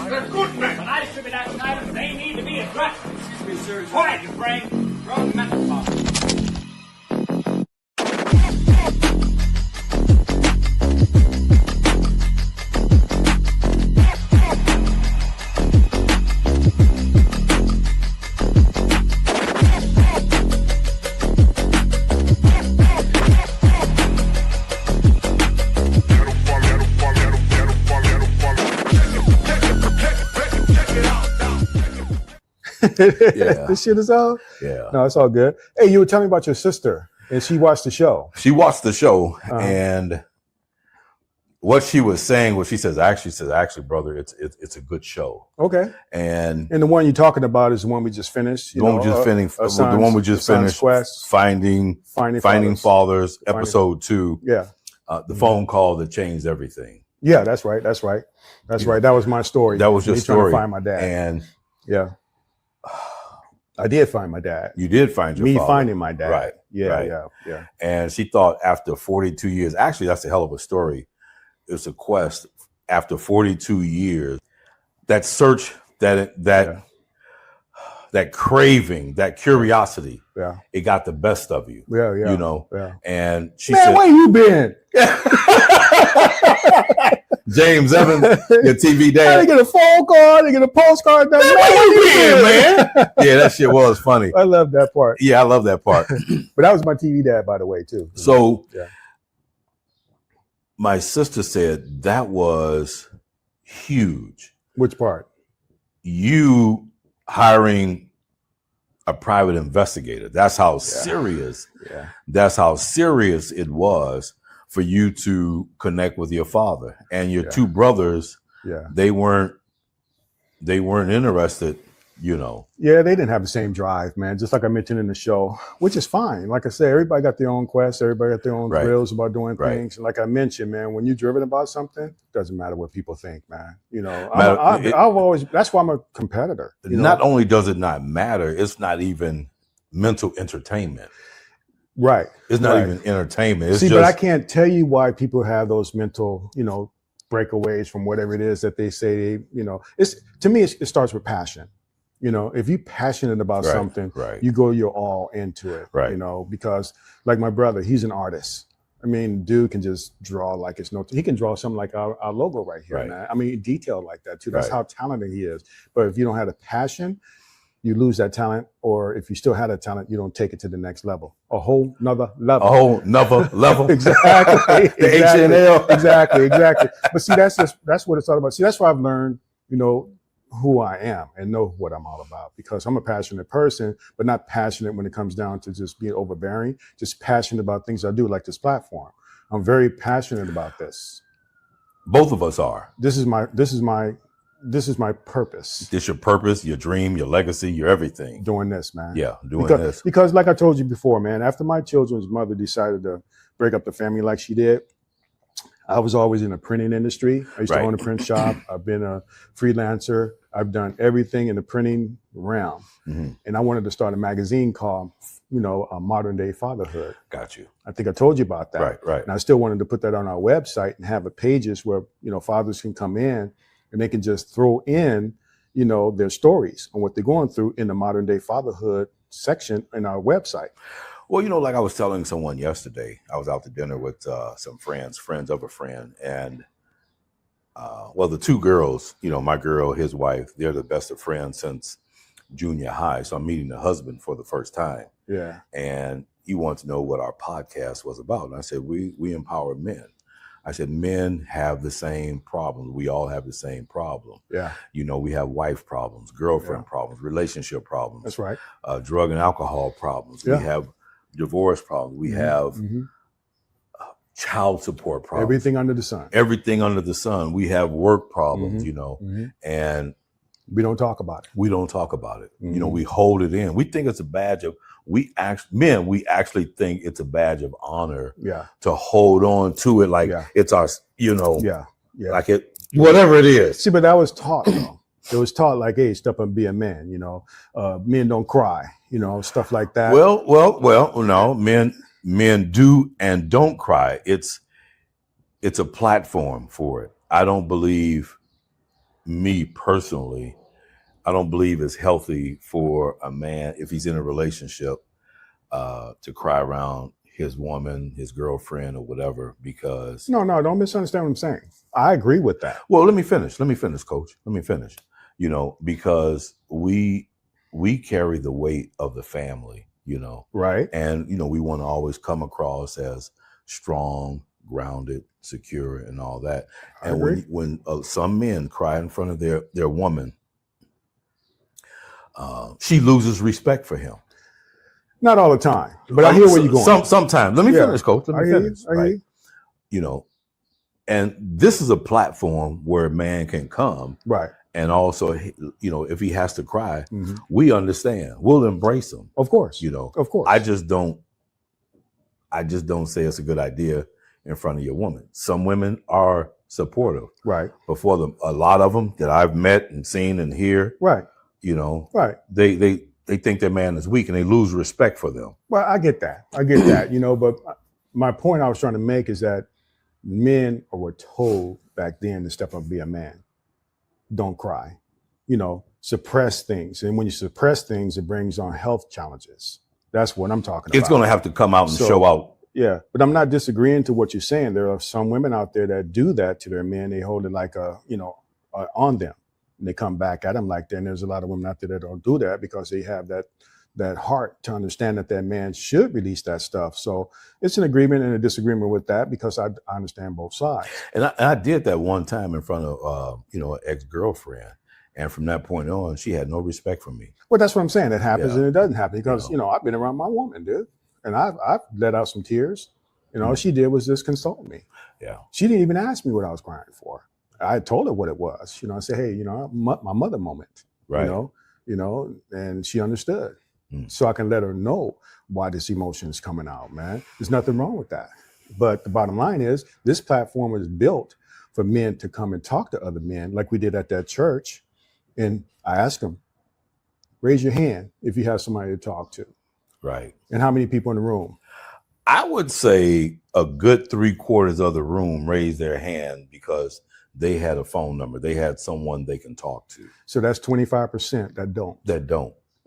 They're good men. When I should be that silent, they need to be addressed. Excuse me, sir. Quiet, you brain. Wrong mental problem. This shit is all. Yeah. No, it's all good. Hey, you were telling me about your sister, and she watched the show. She watched the show, and what she was saying was, she says, actually, brother, it's a good show. Okay. And the one you're talking about is the one we just finished. The one we just finished. Quest. Finding Fathers, episode 2. Yeah. The phone call that changed everything. Yeah, that's right. That was my story. That was your story. Trying to find my dad. And yeah. I did find my dad. You did find your father. Finding my dad. Right. Yeah, right. Yeah. And she thought after 42 years, actually, that's a hell of a story. It's a quest. After 42 years, that search, that craving, that curiosity, it got the best of you. Yeah. You know? Yeah. And she said, where you been? James Evans, your TV dad. I didn't get a phone call, I didn't get a postcard. Where you been, man? Yeah, that shit was funny. I love that part. Yeah, I love that part. But that was my TV dad, by the way, too. So my sister said that was huge. Which part? You hiring a private investigator. That's how serious. Yeah. That's how serious it was for you to connect with your father and your two brothers. Yeah. They weren't interested, you know. Yeah, they didn't have the same drive, man. Just like I mentioned in the show, which is fine. Like I said, everybody got their own quests. Everybody got their own thrills about doing things. And like I mentioned, man, when you're driven about something, it doesn't matter what people think, man. You know, I've always, that's why I'm a competitor. Not only does it not matter, it's not even mental entertainment. Right. It's not even entertainment. It's but I can't tell you why people have those mental, breakaways from whatever it is that they say, it's, to me, it starts with passion. If you're passionate about something, you go your all into it, because like my brother, he's an artist. I mean, dude can just draw like it's he can draw something like our logo right here, man. I mean, detailed like that too. That's how talented he is. But if you don't have the passion, you lose that talent, or if you still had a talent, you don't take it to the next level. A whole nother level. Exactly. The H&L. Exactly. But see, that's what it's all about. See, that's why I've learned, who I am and know what I'm all about, because I'm a passionate person, but not passionate when it comes down to just being overbearing, just passionate about things I do, like this platform. I'm very passionate about this. Both of us are. This is my purpose. This your purpose, your dream, your legacy, your everything. Doing this, man. Yeah, this. Because like I told you before, man, after my children's mother decided to break up the family like she did, I was always in the printing industry. I used to own a print shop. I've been a freelancer. I've done everything in the printing realm. Mm-hmm. And I wanted to start a magazine called, Modern Day Fatherhood. Got you. I think I told you about that. Right. And I still wanted to put that on our website and have pages where, fathers can come in and they can just throw in, their stories on what they're going through in the Modern Day Fatherhood section in our website. Well, like I was telling someone yesterday, I was out to dinner with some friends of a friend. And, the two girls, my girl, his wife, they're the best of friends since junior high. So I'm meeting the husband for the first time. Yeah. And he wanted to know what our podcast was about. And I said, we empower men. I said, men have the same problems. We all have the same problem. Yeah. We have wife problems, girlfriend problems, relationship problems. That's right. Drug and alcohol problems. Yeah. We have divorce problems. We have child support problems. Everything under the sun. Everything under the sun. We have work problems, and we don't talk about it. We don't talk about it. We hold it in. We think it's a badge of, we actually think it's a badge of honor to hold on to it like it's our, like it, whatever it is. See, but that was taught though. It was taught like, hey, step up and be a man, men don't cry, stuff like that. Well, no, men do and don't cry. It's a platform for it. I don't believe me personally, I don't believe it's healthy for a man, if he's in a relationship, to cry around his woman, his girlfriend, or whatever, because... No, don't misunderstand what I'm saying. I agree with that. Well, let me finish, Coach. Let me finish. Because we carry the weight of the family, Right. And, we want to always come across as strong, grounded, secure, and all that. And when some men cry in front of their woman, she loses respect for him. Not all the time, but I hear where you're going. Sometimes. Let me finish, Coach. Let me finish. Right. And this is a platform where a man can come. Right. And also, if he has to cry, we understand. We'll embrace him. Of course. Of course. I just don't say it's a good idea in front of your woman. Some women are supportive. Right. But for a lot of them that I've met and seen and hear, right. Right. They think their man is weak and they lose respect for them. Well, I get that. But my point I was trying to make is that men were told back then to step up and be a man. Don't cry, suppress things. And when you suppress things, it brings on health challenges. That's what I'm talking about. It's going to have to come out and show out. Yeah. But I'm not disagreeing to what you're saying. There are some women out there that do that to their men. They hold it like on them. And they come back at them like that. And there's a lot of women out there that don't do that because they have that heart to understand that man should release that stuff. So it's an agreement and a disagreement with that because I understand both sides. And I did that one time in front of, an ex-girlfriend. And from that point on, she had no respect for me. Well, that's what I'm saying. It happens and it doesn't happen because, I've been around my woman, dude. And I've let out some tears. All she did was just console me. Yeah. She didn't even ask me what I was crying for. I told her what it was. I said, hey, my mother moment, right. And she understood. So I can let her know why this emotion is coming out, man. There's nothing wrong with that. But the bottom line is this platform was built for men to come and talk to other men like we did at that church. And I asked them, raise your hand if you have somebody to talk to. Right. And how many people in the room? I would say a good 3/4 of the room raised their hand because they had a phone number. They had someone they can talk to. So that's 25% that don't.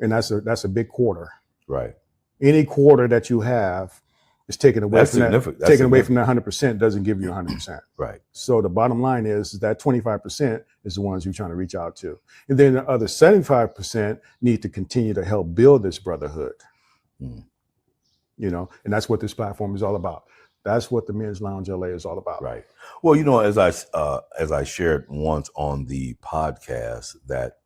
And that's a big quarter. Right. Any quarter that you have is taken away that's from significant. that. Taken away from that 100% doesn't give you 100%. Right. So the bottom line is that 25% is the ones you're trying to reach out to. And then the other 75% need to continue to help build this brotherhood. And that's what this platform is all about. That's what the Men's Lounge LA is all about. Right. Well, as I shared once on the podcast that,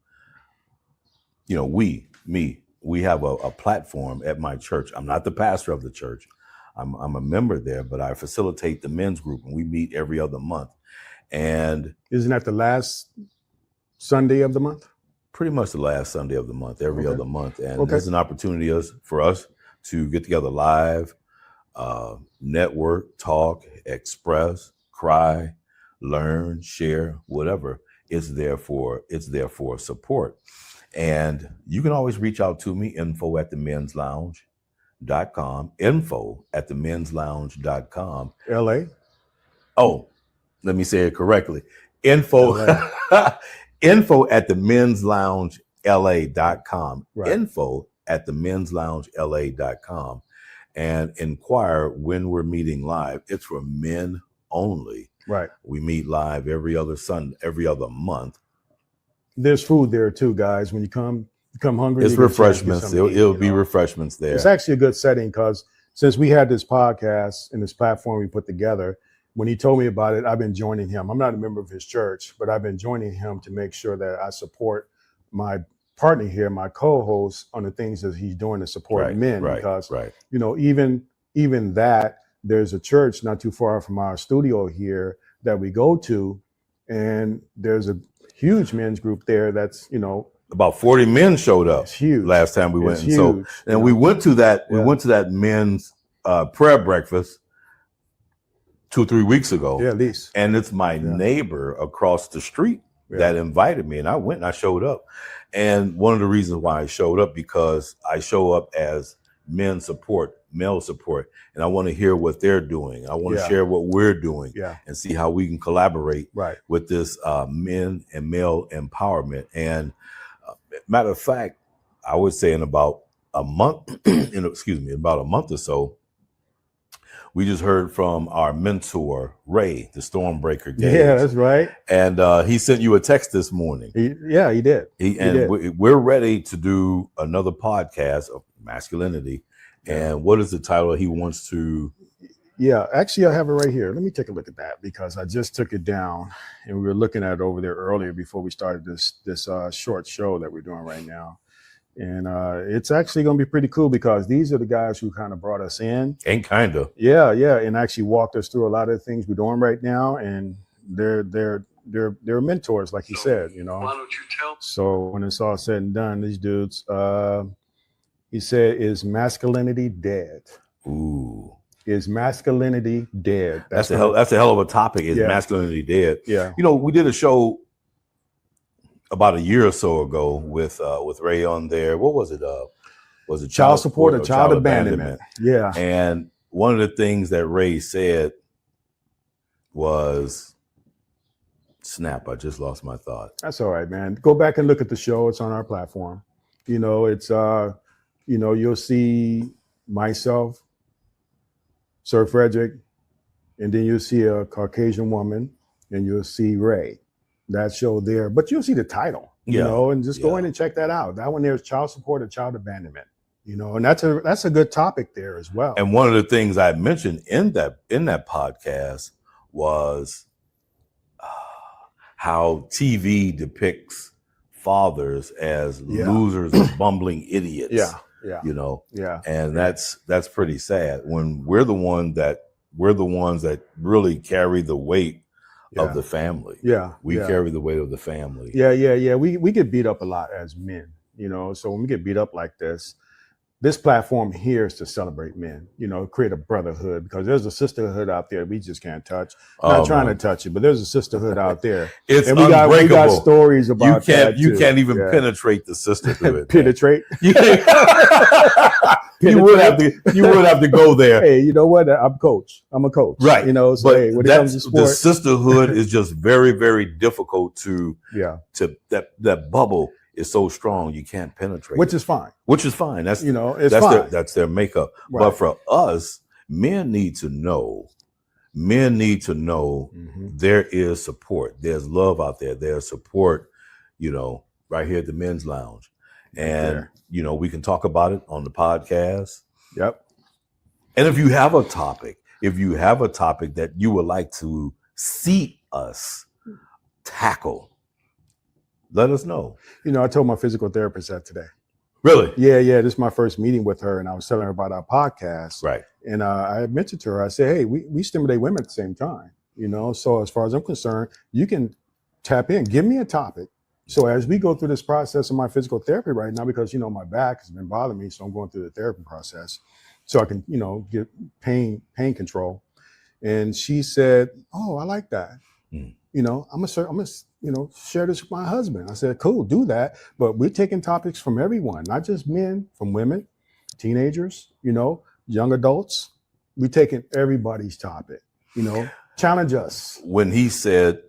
we have a platform at my church. I'm not the pastor of the church. I'm a member there, but I facilitate the men's group and we meet every other month. And isn't that the last Sunday of the month? Pretty much the last Sunday of the month, every other month. And there's an opportunity for us to get together live, network, talk, express, cry, learn, share, whatever. It's there for support. And you can always reach out to me, info@themenslounge.com, info@themenslounge.com. LA? Oh, let me say it correctly. info@themensloungela.com. Right. info@themensloungela.com. And inquire when we're meeting live. It's for men only. Right. We meet live every other month. There's food there too, guys. When you come hungry. It's refreshments. It'll be refreshments there. It's actually a good setting because since we had this podcast and this platform we put together, when he told me about it, I've been joining him. I'm not a member of his church, but I've been joining him to make sure that I support my partner here, my co-host, on the things that he's doing to support men. Because even that, there's a church not too far from our studio here that we go to, and there's a huge men's group there that's about 40 men showed up. It's huge. Last time we went. It's huge. We went to that. We went to that men's prayer breakfast 2-3 weeks ago. Yeah, at least. And it's my neighbor across the street that invited me, and I went and I showed up. And one of the reasons why I showed up, because I show up as men support male support, and I want to hear what they're doing. I want to share what we're doing, and see how we can collaborate with this men and male empowerment. And matter of fact, I would say in about a month, about a month or so, we just heard from our mentor, Ray, the Stormbreaker Gage. Yeah, that's right. And he sent you a text this morning. He did. We're ready to do another podcast of masculinity. And what is the title he wants to? Yeah, actually, I have it right here. Let me take a look at that because I just took it down and we were looking at it over there earlier before we started this short show that we're doing right now. And it's actually going to be pretty cool because these are the guys who kind of brought us in. And kind of. Yeah, and actually walked us through a lot of the things we're doing right now. And they're mentors, like you said, you know. Why don't you tell? So when it's all said and done, these dudes, he said, is masculinity dead? Ooh. Is masculinity dead? That's a hell of a topic. Is masculinity dead? Yeah. You know, we did a show about a year or so ago with Ray on there. What was it? Was it child support or child abandonment? Yeah. And one of the things that Ray said was, snap, I just lost my thought. That's all right, man. Go back and look at the show. It's on our platform. You know, it's you'll see myself, Sir Frederick, and then you'll see a Caucasian woman, and you'll see Ray. That show there, but you'll see the title, you know, and just go in and check that out. That one there is child support or child abandonment, you know, and that's a good topic there as well. And one of the things I mentioned in that podcast was how TV depicts fathers as losers or bumbling idiots. You know, and that's pretty sad when we're the ones that really carry the weight of the family. We carry the weight of the family. We get beat up a lot as men, you know. So when we get beat up like this platform here is to celebrate men, you know, create a brotherhood because there's a sisterhood out there we just can't touch. Not trying to touch it, but there's a sisterhood out there. It's and unbreakable. We got stories about you can't even penetrate the sisterhood. Penetrate. You would have to go there. Hey, you know what? I'm a coach. Right. You know, so but hey, when it comes to sport, the sisterhood is just very, very difficult to that bubble is so strong you can't penetrate. Which is fine. That's, you know, fine. That's their makeup. Right. But for us, men need to know there is support. There's love out there. There's support, you know, right here at the Men's Lounge. And, you know, we can talk about it on the podcast. Yep. And if you have a topic that you would like to see us tackle, let us know. You know, I told my physical therapist that today. Really? Yeah. This is my first meeting with her, and I was telling her about our podcast. Right. And I mentioned to her, I said, hey, we stimulate women at the same time. You know, so as far as I'm concerned, you can tap in, give me a topic. So as we go through this process of my physical therapy right now, because, you know, my back has been bothering me, so I'm going through the therapy process so I can, you know, get pain control. And she said, oh, I like that. You know, I'm gonna, you know, share this with my husband. I said, cool, do that. But we're taking topics from everyone, not just men, from women, teenagers, you know, young adults. We're taking everybody's topic, you know, challenge us. When he said,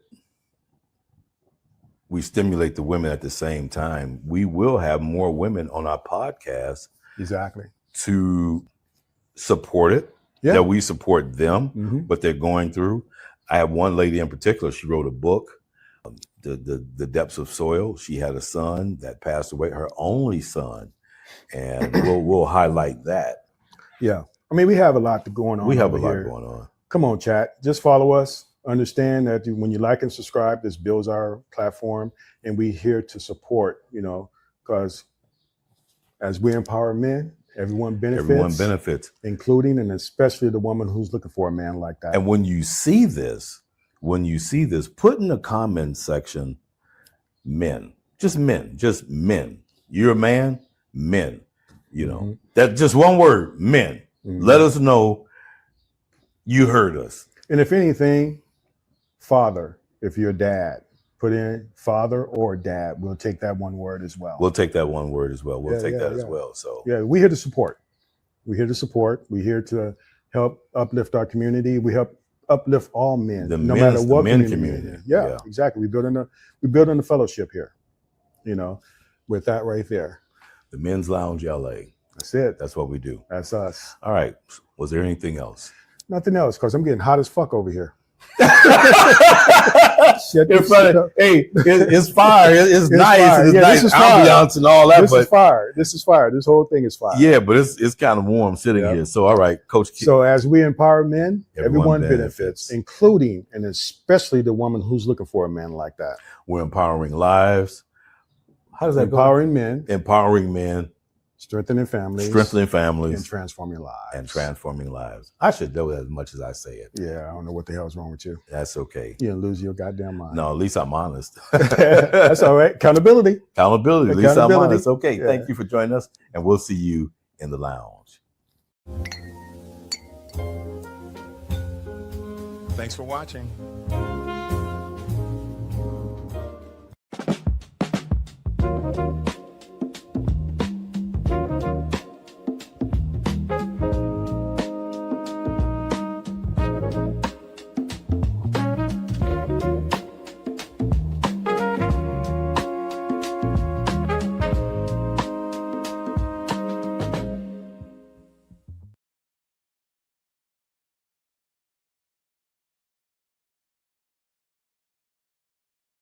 we stimulate the women at the same time, we will have more women on our podcast. Exactly. To support it, that we support them, what they're going through. I have one lady in particular, she wrote a book, The Depths of Soil. She had a son that passed away, her only son. And we'll highlight that. Yeah. I mean, we have a lot going on. We have a lot going on. Come on, chat. Just follow us. Understand that when you like and subscribe, this builds our platform, and we're here to support, you know, because as we empower men, everyone benefits, including and especially the woman who's looking for a man like that. And when you see this, put in the comment section, men. You're a man, men. You know, that's just one word, men. Let us know you heard us. And if anything, father, if you're a dad, put in father or dad. We'll take that one word as well. We'll take that as well. So yeah, we're here to support. We're here to support. We're here to help uplift our community. We help uplift all men, matter what community. Yeah, exactly. We build in the fellowship here, with that right there. The Men's Lounge LA. That's it. That's what we do. That's us. All right. Was there anything else? Nothing else, because I'm getting hot as fuck over here. Hey, it's fire. It's nice. Fire. It's nice ambiance and all that. This is fire. This is fire. This whole thing is fire. Yeah, but it's kind of warm sitting here. So, all right, Coach. So as we empower men, everyone benefits, including and especially the woman who's looking for a man like that. We're empowering lives. How does that go? Empowering men. Strengthening families. And transforming lives. I should know that as much as I say it. Yeah, I don't know what the hell's wrong with you. That's okay. You didn't lose your goddamn mind. No, at least I'm honest. That's all right. Accountability. At least I'm honest. Okay, thank you for joining us, and we'll see you in the lounge. Thanks for watching.